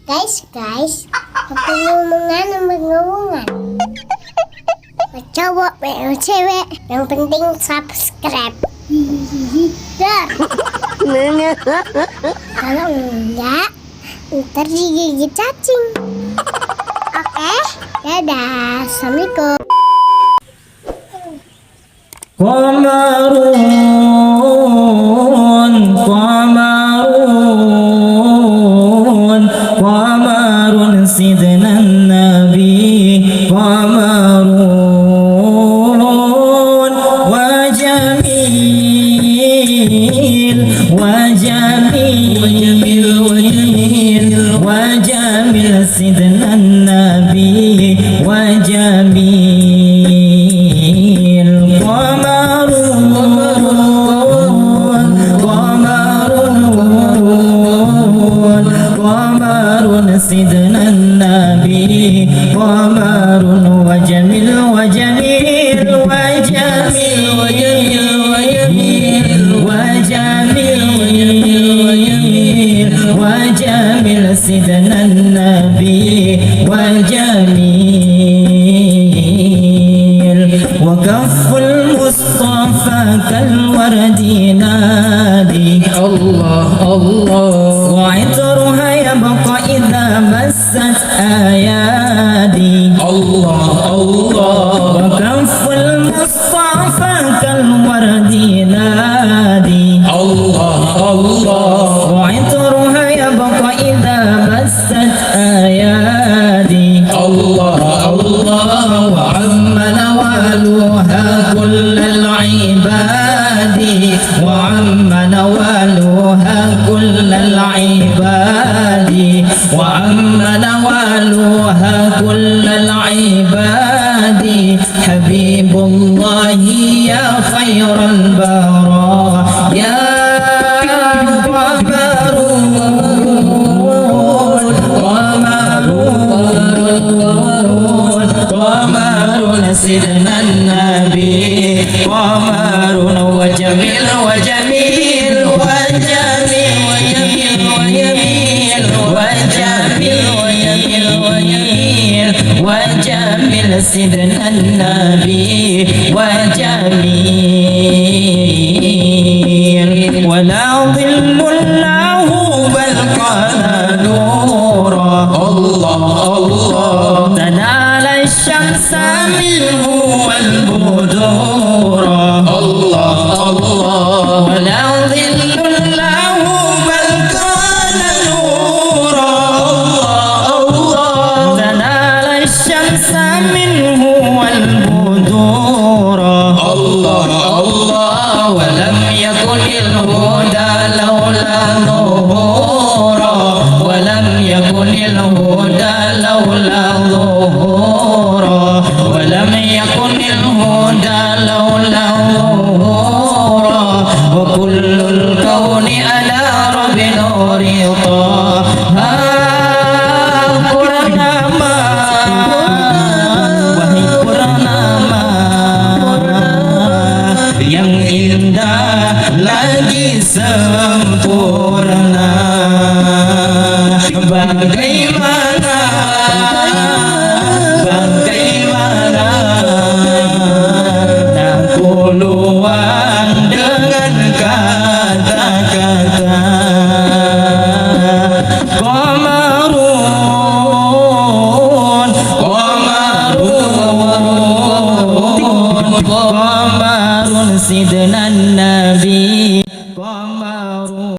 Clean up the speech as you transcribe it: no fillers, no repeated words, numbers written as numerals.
Guys, ngomong-ngomongan. Cowok, cewek, yang penting subscribe. Dar. Kalau enggak, ntar digigit cacing. Oke, dadah. Assalamualaikum. Qamarun sidna nabi qamarun wa jamil sidna nabi wa jamil qamarun sidna nabi qamarun wa jamil sidna nabi wa jamil wa kafful mustafa kal wardi nadi Allah Allah وعطرها يبقى إذا مست أيادي Allah Allah وكف المصطفى كالورد نادي Allah Allah وعطرها يبقى إذا مست أيادي Allah Allah وعم نوالها كل العباد وعم نوالها كل العباد وعم نوالها كل العباد حبيب الله يا خير البراء يا قمر سيدنا النبي قمر وجميل وجميل سيدنا النبي وجميل ولا ظل له بل قال نورا Allah Allah تنال الشمس منه والبدور Allah Allah ولا ظل له بل كان نورا تنال الشمس منه والبدور Allah Allah ولم يكن الهدى لولا ظهورا ولم يكن الهدى لولا ظهورا ولم يكن الهدى لولا ظهورا وكل الكون أنار بنور طه purnama wahai purnama yang indah lagi sempurna bagaimana aku luang dengan kata-kata qamarun sidna nabi qamarun